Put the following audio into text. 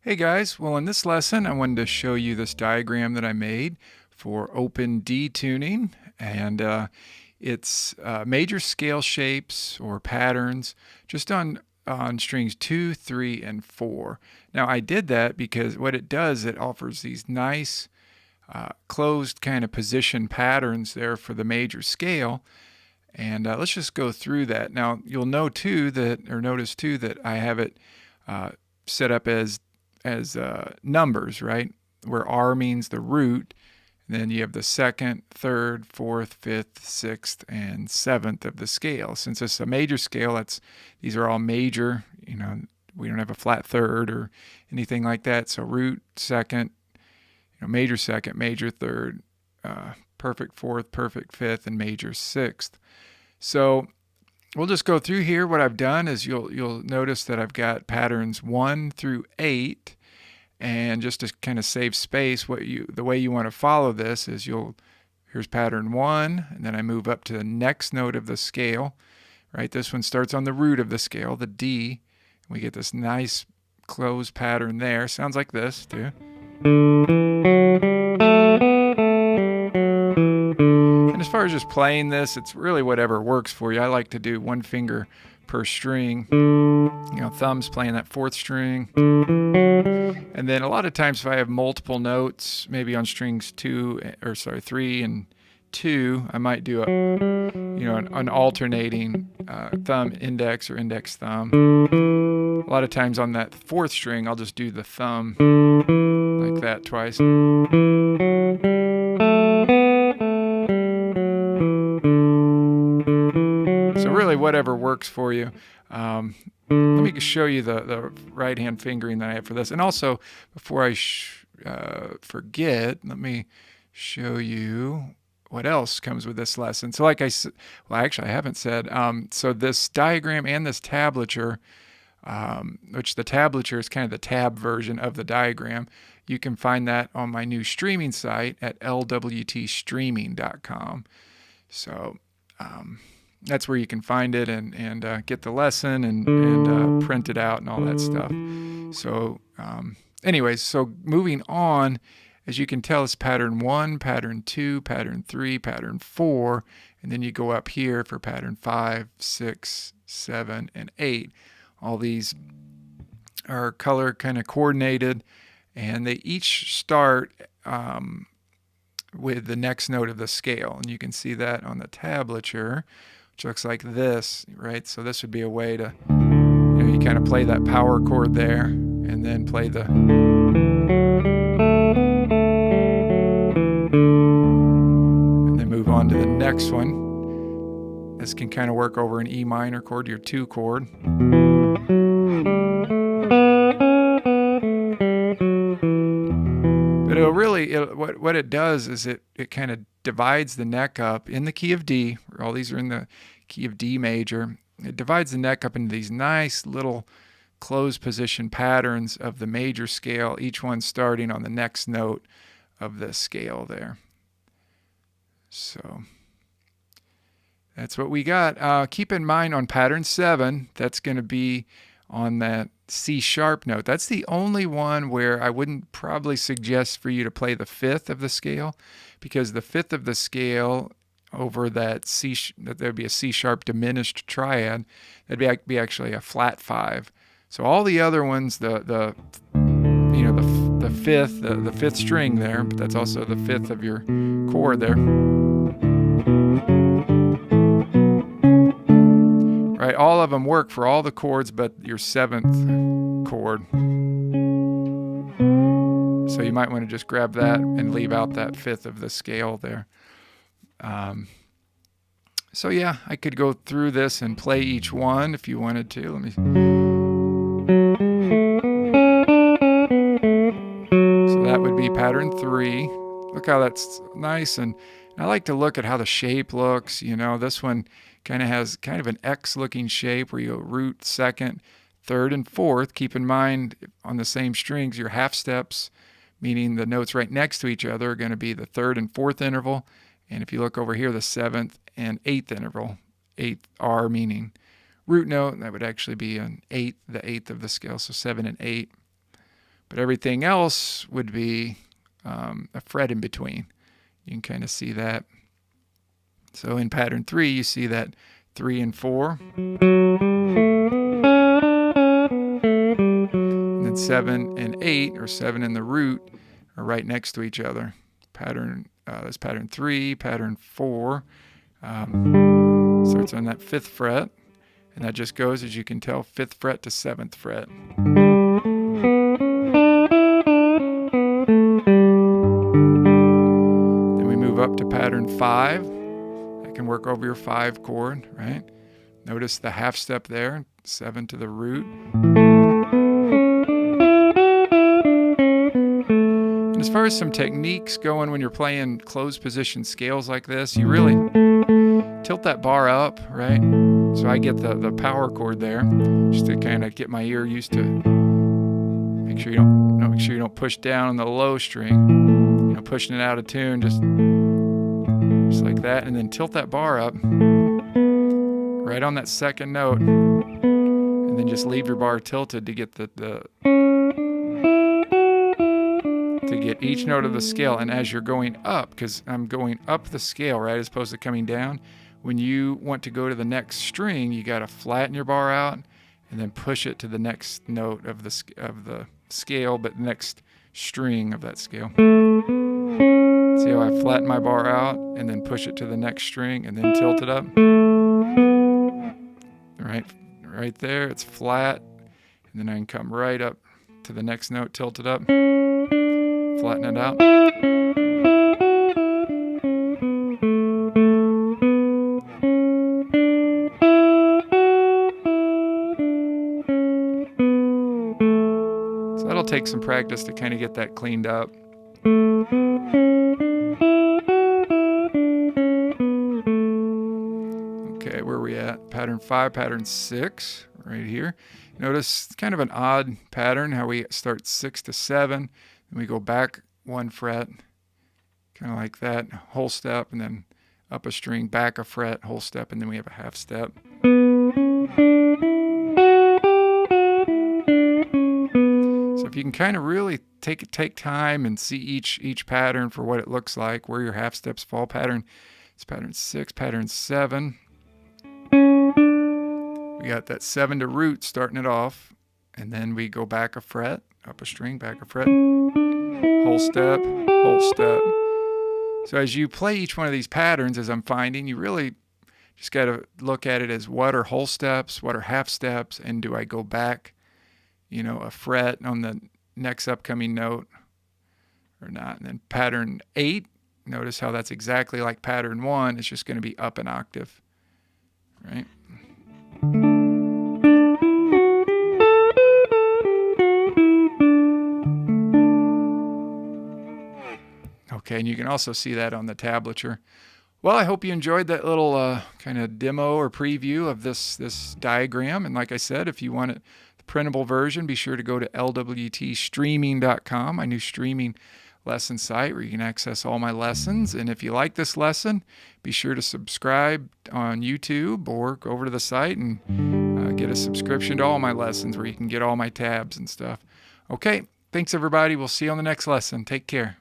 Hey guys, well in this lesson I wanted to show you this diagram that I made for open D tuning, and it's major scale shapes or patterns just on strings 2, 3, and 4. Now I did that because what it does, it offers these nice closed kind of position patterns there for the major scale. And let's just go through that. Now you'll know too that, or notice too, that I have it set up as numbers, right? Where R means the root, and then you have the second, third, fourth, fifth, sixth, and seventh of the scale. Since it's a major scale, these are all major. We don't have a flat third or anything like that. So root, second, major third, perfect fourth, perfect fifth, and major sixth. So we'll just go through here. What I've done is you'll notice that I've got patterns 1 through 8, and just to kind of save space, the way you want to follow this is here's pattern 1, and then I move up to the next note of the scale, right? This one starts on the root of the scale, the D. We get this nice closed pattern there. Sounds like this too. And as far as just playing this, it's really whatever works for you. I like to do one finger per string. Thumbs playing that fourth string. And then a lot of times if I have multiple notes, maybe on strings 3 and 2, I might do an alternating thumb index or index thumb. A lot of times on that fourth string, I'll just do the thumb like that twice. So really whatever works for you. Let me show you the right hand fingering that I have for this. And also, before I forget, let me show you what else comes with this lesson. So like I said, well actually I haven't said, so this diagram and this tablature, which the tablature is kind of the tab version of the diagram, you can find that on my new streaming site at lwtstreaming.com. So that's where you can find it and get the lesson and print it out and all that stuff. So anyways, so moving on, as you can tell, it's pattern 1, pattern 2, pattern 3, pattern 4, and then you go up here for pattern 5, 6, 7, and 8. All these are color kind of coordinated, and they each start with the next note of the scale. And you can see that on the tablature, which looks like this, right? So this would be a way to, you kind of play that power chord there, and then play the, and then move on to the next one. This can kind of work over an E minor chord, your 2 chord. But what it does is it kind of divides the neck up in the key of D. All these are in the key of D major. It divides the neck up into these nice little closed position patterns of the major scale, each one starting on the next note of the scale there. So that's what we got. Keep in mind on pattern 7, that's going to be on that C sharp note. That's the only one where I wouldn't probably suggest for you to play the 5th of the scale, because the 5th of the scale over that there'd be a C sharp diminished triad. That'd be actually a flat 5. So all the other ones, the 5th, the 5th string there, but that's also the 5th of your chord there. Right, all of them work for all the chords but your 7th chord. So you might want to just grab that and leave out that 5th of the scale there. So yeah, I could go through this and play each one if you wanted to. Let me. So that would be pattern 3. Look how that's nice, and I like to look at how the shape looks. This one kind of has kind of an X looking shape where you go root, second, third, and fourth. Keep in mind on the same strings, your half steps, meaning the notes right next to each other, are going to be the 3rd and 4th interval. And if you look over here, the 7th and 8th interval, 8th R meaning root note, that would actually be the 8th of the scale, so 7 and 8. but everything else would be a fret in between. You can kind of see that. So in pattern 3, you see that 3 and 4. And then 7 and 8, or 7 and the root, are right next to each other. That's pattern 3, pattern 4. Starts on that 5th fret, and that just goes, as you can tell, 5th fret to 7th fret. Then we move up to pattern 5. That can work over your 5 chord, right? Notice the half step there, 7 to the root. And as far as some techniques going when you're playing closed position scales like this, you really tilt that bar up, right? So I get the power chord there, just to kind of get my ear used to. Make sure you don't push down on the low string. Pushing it out of tune, just like that, and then tilt that bar up right on that 2nd note, and then just leave your bar tilted to get to get each note of the scale. And as you're going up, because I'm going up the scale, right, as opposed to coming down, when you want to go to the next string, you got to flatten your bar out and then push it to the next note of the scale, but the next string of that scale. See how I flatten my bar out and then push it to the next string and then tilt it up? Right there, it's flat, and then I can come right up to the next note, tilt it up, flatten it out. So that'll take some practice to kind of get that cleaned up. Okay, where are we at? Pattern 5, pattern 6, right here. Notice it's kind of an odd pattern, how we start 6 to 7, and we go back 1 fret, kind of like that, whole step, and then up a string, back a fret, whole step, and then we have a half step. So if you can kind of really take time and see each pattern for what it looks like, where your half steps fall. It's pattern 6, pattern 7. We got that 7 to root starting it off, and then we go back a fret, up a string, back a fret, whole step, whole step. So as you play each one of these patterns, as I'm finding, you really just got to look at it as what are whole steps, what are half steps, and do I go back, a fret on the next upcoming note or not. And then pattern 8, notice how that's exactly like pattern 1. It's just going to be up an octave, right? Okay, and you can also see that on the tablature. Well, I hope you enjoyed that little kind of demo or preview of this diagram. And like I said, if you want the printable version, be sure to go to lwtstreaming.com, my new streaming lesson site where you can access all my lessons. And if you like this lesson, be sure to subscribe on YouTube or go over to the site and get a subscription to all my lessons where you can get all my tabs and stuff. Okay, thanks everybody. We'll see you on the next lesson. Take care.